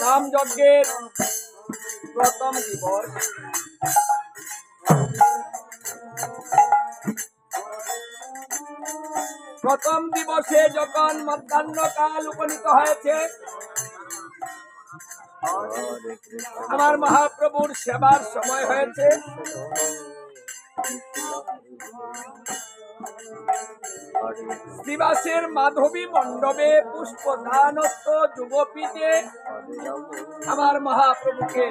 नाम यज्ञेर प्रथम दिवस प्रथम दिवसे যখন মধ্যাহ্নকাল উপনীত হয়েছে আমার মহাপ্রভুর সেবার সময় হয়েছে। শ্রীবাসের মাধবী মণ্ডপে পুষ্পদানস্থ যুগপীঠে আমার মহাপ্রভুকে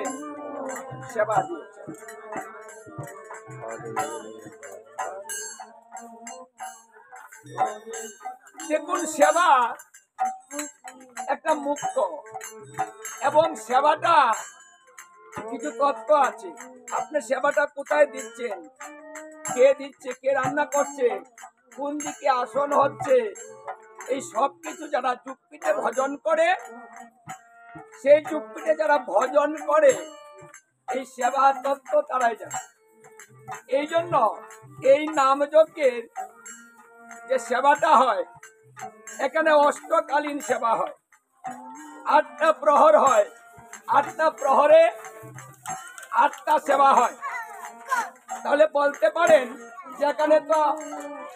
সেবা দিয়েছে। দেখুন, সেবা একটা মুক্ত এবং সেবাটা কিছু তত্ত্ব আছে। আপনি সেবাটা কোথায় দিচ্ছেন, কে দিচ্ছে, কে রান্না করছে, কোন দিকে আসন হচ্ছে, এই সব কিছু যারা যুগপীঠে ভজন করে, সেই যুগপীঠে যারা ভজন করে এই সেবা তত্ত্ব তারাই জানে। এই জন্য এই নামযজ্ঞের যে সেবাটা হয়, এখানে অষ্টকালীন সেবা হয়, 8টা প্রহর হয়, 8টা প্রহরে 8টা সেবা হয়। তাহলে বলতে পারেন যেখানে তো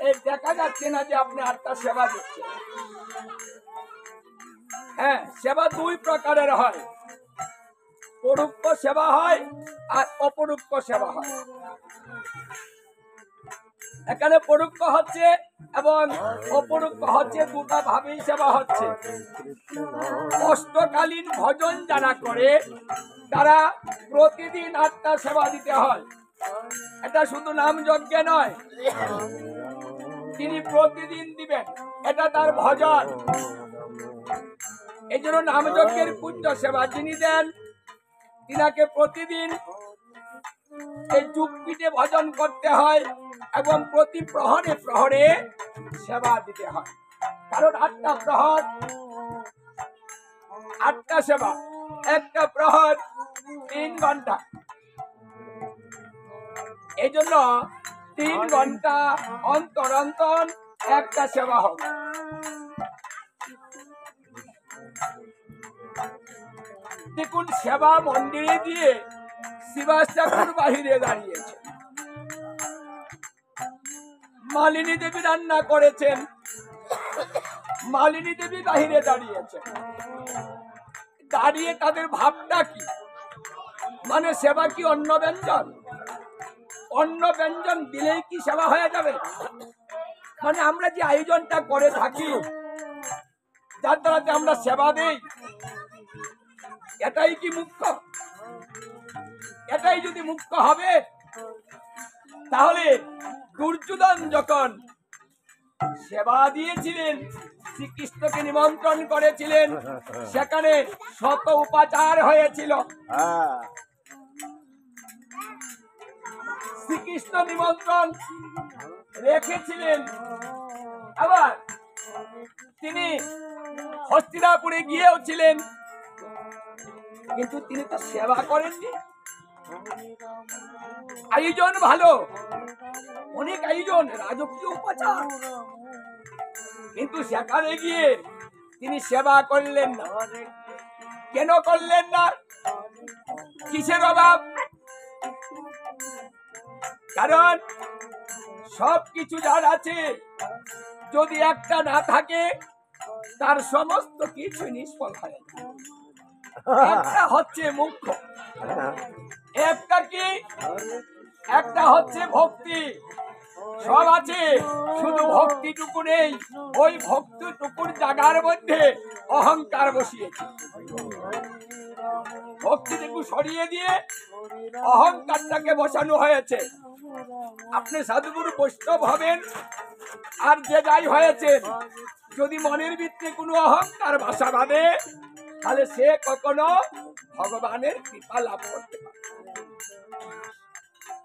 এই দেখা যাচ্ছে না যে আপনি 8টা সেবা দিচ্ছেন। হ্যাঁ, সেবা 2 প্রকারের হয়, পরোক্ষ সেবা হয় আর অপরোক্ষ সেবা হয়। এখানে পরোক্ষ হচ্ছে এবং অপরোক্ষ হচ্ছে, দুটা ভাবেই সেবা হচ্ছে। অষ্টকালীন ভজন যারা করে তারা প্রতিদিন 8টা সেবা দিতে হয়। এটা শুধু নাম যজ্ঞে নয়, তিনি প্রতিদিন দিবেন, এটা তার ভজন। এই জন্য নাম যজ্ঞের পূজ্য সেবা যিনি দেন, তিনাকে প্রতিদিন এই যুগপীঠে ভজন করতে হয় এবং প্রতি প্রহরে প্রহরে সেবা দিতে হয়। কারণ 8টা প্রহর 8টা সেবা, একটা প্রহর 3 ঘন্টা। এই জন্য 3 ঘন্টা অন্তর অন্তর একটা সেবা হবে। দেখুন, সেবা মন্দিরে গিয়ে শ্রীবাস ঠাকুর বাহিরে দাঁড়িয়েছে, মালিনী দেবী রান্না করেছেন, মালিনী দেবী বাহিরে দাঁড়িয়েছেন। দাঁড়িয়ে তাদের ভাবটা কি, মানে সেবা কি অন্ন ব্যঞ্জন? অন্ন ব্যঞ্জন দিলেই কি সেবা হয়ে যাবে? মানে আমরা যে আয়োজনটা করে থাকি, যার দ্বারা আমরা সেবা দেই, এটাই কি মুখ্য? এটাই যদি মুখ্য হবে, তাহলে দুর্যোধন যখন সেবা দিয়েছিলেন, শ্রীকৃষ্ণকে নিমন্ত্রণ করেছিলেন, সেখানে শত উপাচার হয়েছিল। শ্রীকৃষ্ণ নিমন্ত্রণ রেখেছিলেন, আবার তিনি হস্তিনাপুরে গিয়েও ছিলেন, কিন্তু তিনি তো সেবা করেননি। আয়োজন ভালো, অনেক আয়োজন, রাজকীয় উপাচার, কিন্তু সেখানে গিয়ে তিনি সেবা করলেন না। কেন করলেন না? কিসের অভাব? কারণ সবকিছু যার আছে, যদি একটা না থাকে তার সমস্ত কিছু নিষ্ফল হয়। একটা হচ্ছে মুখ্য, একটা কি, একটা হচ্ছে ভক্তি। সব আছে, শুধু ভক্তিটুকু নেই। ওই ভক্তিটুকুর জায়গার মধ্যে অহংকার বসিয়েছে। ভক্তিটুকু সরিয়ে দিয়ে অহংকারটাকে বসানো হয়েছে। আপনি সাধুগুরু বৈষ্ণব হবেন আর যে যাই হয়েছেন, যদি মনের ভিতরে কোনো অহংকার বাসা বাঁধে, তাহলে সে কখনো ভগবানের কৃপা লাভ করতে পারে।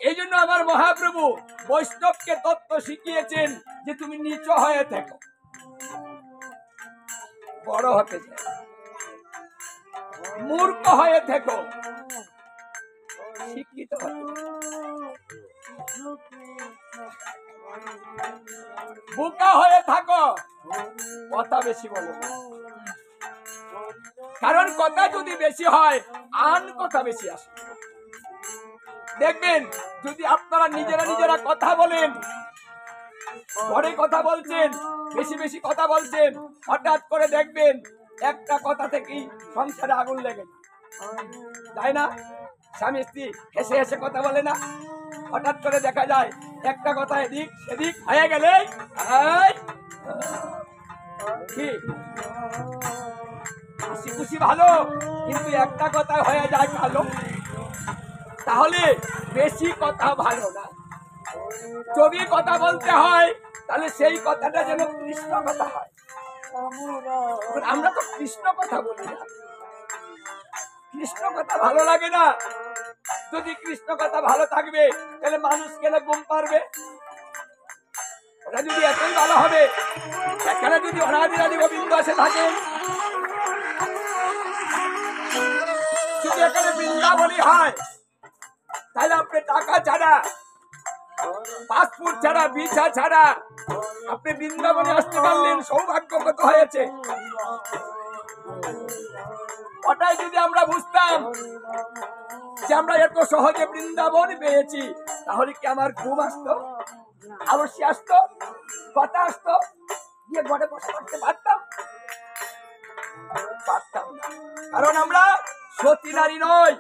এই জন্য আমার মহাপ্রভু বৈষ্ণবকে তত্ত্ব শিখিয়েছেন যে তুমি নিচ হয়ে থেকো, বড় হতে চাই, মূর্খ হয়ে থেকো, শিক্ষিত হতে। বোকা হয়ে থাকো, কথা বেশি বলো না। কারণ কথা যদি বেশি হয়, আন কথা বেশি আসে। দেখবেন, যদি আপনারা নিজেরা কথা বলেন, ঘরে কথা বলছেন, বেশি বেশি কথা বলছেন, হঠাৎ করে দেখবেন একটা কথা থেকেই সংসারে আগুন লেগে যায় না? স্বামী স্ত্রী হেসে হেসে কথা বলে না? হঠাৎ করে দেখা যায় একটা কথা এদিক সেদিক হয়ে গেলে কি হাসি খুশি ভালো, কিন্তু একটা কথা হয়ে যায় ভালো। তাহলে বেশি কথা ভালো না। যদি কথা বলতে হয়, তাহলে সেই কথাটা যেন কৃষ্ণ কথা হয়। আমরা তো কৃষ্ণ কথা বলি না, কৃষ্ণ কথা ভালো লাগে না। যদি কৃষ্ণ কথা ভালো থাকবে, তাহলে মানুষ কেন ঘুম পারবে? ওরা যদি এতই ভালো হবে, এখানে যদি অনাদিরাদি গোবিন্দ এসে থাকেন, যদি এখানে বৃন্দাবনী হয়, তাহলে আপনি টাকা ছাড়া, পাসপোর্ট ছাড়া, ভিসা ছাড়া আপনি বৃন্দাবনে আসতে পারলেন, সৌভাগ্য কত হয়েছে। ওটাই যদি আমরা বুঝতাম যে আমরা এত সহজে বৃন্দাবন পেয়েছি, তাহলে কি আমার ঘুম আসতো? অবশ্যই আসতো, কথা আসতো, গিয়ে ঘরে বসে থাকতে পারতাম? পারতাম না। কারণ আমরা সতী নারী নই।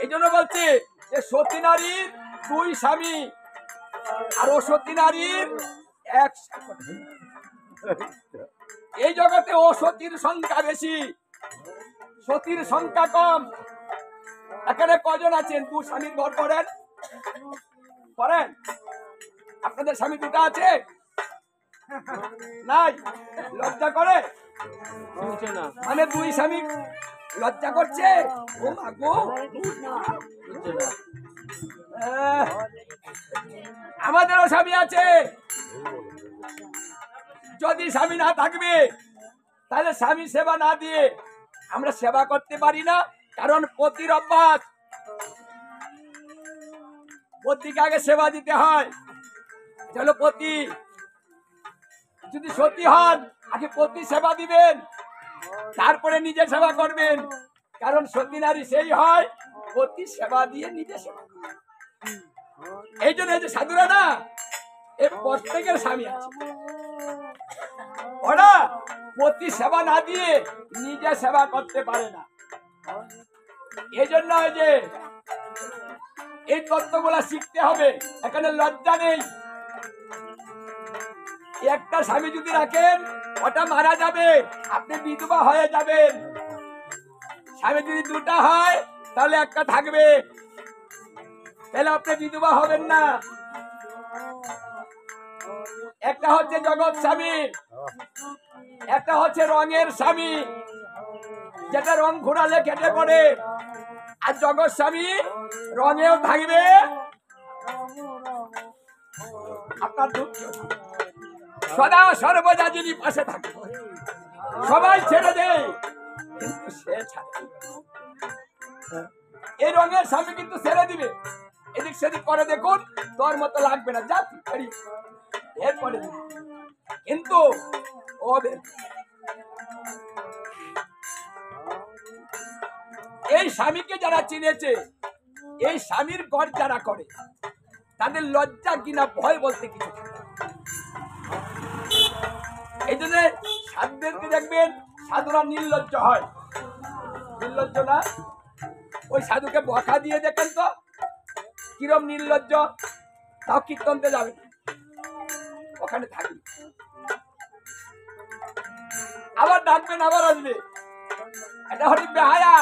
এই জন্য বলছি যে সতী নারীর দুই স্বামী, আর অসতী নারীর এক স্বামী। এই জগতে অসতীর সংখ্যা বেশি, সতীর সংখ্যা কম। এখানে কজন আছেন দু স্বামীর ঘর করেন? করেন? আপনাদের স্বামী দুটা আছে? নাই? লজ্জা করে? মানে দুই স্বামী লজ্জা করছে? ও মা গো, আমাদেরও স্বামী আছে। যদি স্বামী না থাকবে, তাহলে স্বামী সেবা না দিয়ে আমরা সেবা করতে পারি না। কারণ পতির অভ্যাস, পতিকে আগে সেবা দিতে হয়। চলো পতি, যদি সতী হন, আগে পতি সেবা দিবেন, তারপরে নিজে সেবা করবেন। কারণ সতী নারী সেই হয় পতি সেবা দিয়ে নিজে সেবা। এই জন্য যে সাধুরা না, এই প্রত্যেকের স্বামী আছে, ওরা পতি সেবা না দিয়ে নিজে সেবা করতে পারে না। এই জন্য যে এই তত্ত্বগুলা শিখতে হবে। এখানে লজ্জা নেই। একটা স্বামী যদি রাখেন, ওটা মারা যাবে, আপনি বিধবা হয়ে যাবেন। স্বামী যদি দুটা হয়, তাহলে একটা থাকবে, তাহলে আপনি বিধবা হবেন না। একটা হচ্ছে জগৎ স্বামী, একটা হচ্ছে রঙের স্বামী, যেটা রং ঘোরালে কেটে পড়ে। আর জগৎ স্বামী রঙেও থাকবে, আপনার সদা সর্বদা যিনি পাশে থাকে। সবাই ছেড়ে দেয়, কিন্তু সে ছাড়ে। এই রঙের স্বামী কিন্তু ছেড়ে দিবে, এদিক সেদিক করে দেখুন, তোর মতো লাগবে না, যা এরপরে কিন্তু ওদের এই স্বামীকে যারা চিনেছে, এই স্বামীর ঘর যারা করে, তাদের লজ্জা কিনা ভয় বলতে কিছু থাকে। এই জন্য সাধুদেরকে দেখবেন, সাধুরা নির্লজ্জ হয়, নির্লজ্জ না? ওই সাধুকে বকা দিয়ে দেখেন তো কিরম নির্লজ্জ। তাও কীর্তনতে যাবে, ওখানে থাকবে, আবার ডাকবেন, আবার আসবে। এটা হচ্ছে বেহায়া।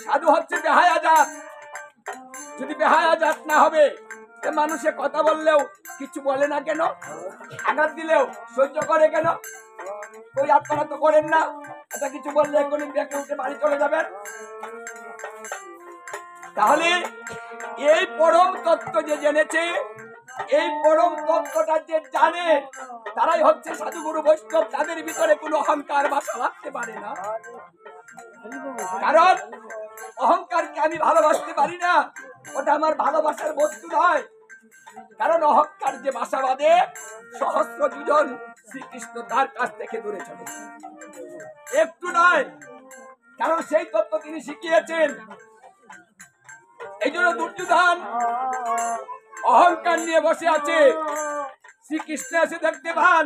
সাধু হচ্ছে বেহায়া জাত। যদি বেহায়া জাত না হবে, মানুষে কথা বললেও কিছু বলে না কেন? আঘাত দিলেও সহ্য করে কেন? ওই আপনারা তো করেন না। এটা কিছু বললে এখনই ব্যাকে উঠে বাড়ি চলে যাবেন। তাহলে এই পরম তত্ত্ব যে জেনেছে, এই পরম তত্ত্বটা যে জানে, তারাই হচ্ছে সাধুগুরু বৈষ্ণব। তাদের ভিতরে কোনো অহংকার বাসা বাঁধতে পারে না। কারণ অহংকারকে আমি ভালোবাসতে পারি না, ওটা আমার ভালোবাসার বস্তু নয়। কারণ অহংকার যে বাসা বাঁধে, সহস্র দুজন শ্রীকৃষ্ণ তার কাছ থেকে দূরে চলে, একটু নয়। কারণ সেই তত্ত্ব তিনি শিখিয়েছেন। এই জন্য দুর্যোধন অহংকার নিয়ে বসে আছে। শ্রীকৃষ্ণ এসে দেখতে পান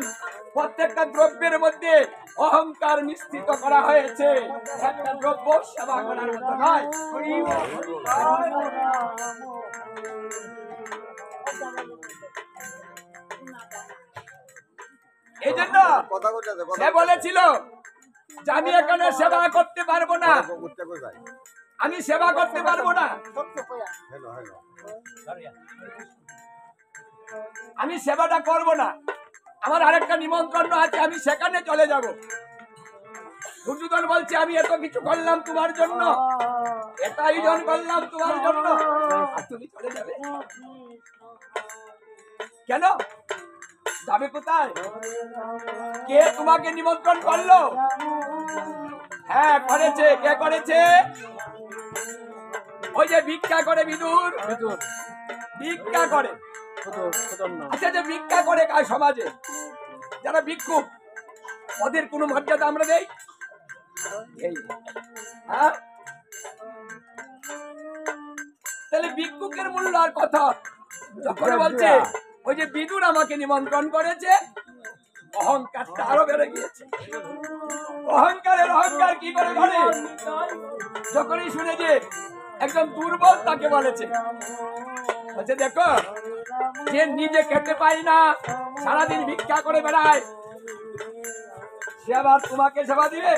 প্রত্যেকটা দ্রব্যের মধ্যে অহংকার মিশ্রিত করা হয়েছে। একটা দ্রব্য সেবা করার মতো নয়। এই জন্য সে বলেছিল যে আমি এখানে সেবা করতে পারবো না, আমি সেবা করতে পারবো না, আমি সেবাটা করব না। আমার আরেকটা নিমন্ত্রণ আছে, আমি সেখানে চলে যাব। দুর্যোধন বলছে আমি এত কিছু করলাম তোমার জন্য, এত আয়োজন করলাম তোমার জন্য, আর তুমি চলে যাবে কেন? যাবে কোথায়? কে তোমাকে নিমন্ত্রণ করলো? হ্যাঁ করেছে। কে করেছে? ওই যে ভিক্ষা করে বিদুর, ভিক্ষা করে। আচ্ছা, যে ভিক্ষা করে কার সমাজে, যারা ভিক্ষুক, ওদের কোনো মর্যাদা আমরা দেই? হ্যাঁ, তাহলে ভিক্ষুকের মূল্য আর কথা যখন বলছে ওই যে বিদুর আমাকে নিমন্ত্রণ করেছে, অহংকারটা আরো বেড়ে গিয়েছে। অহংকারের অহংকার কি করে ধরে? যখনই শুনে যে একজন দুর্বল তাকে বলেছে, বলছে দেখো যে নিজে খেতে পাই না, সারাদিন ভিক্ষা করে বেড়ায়, সে আবার তোমাকে সেবা দিবে?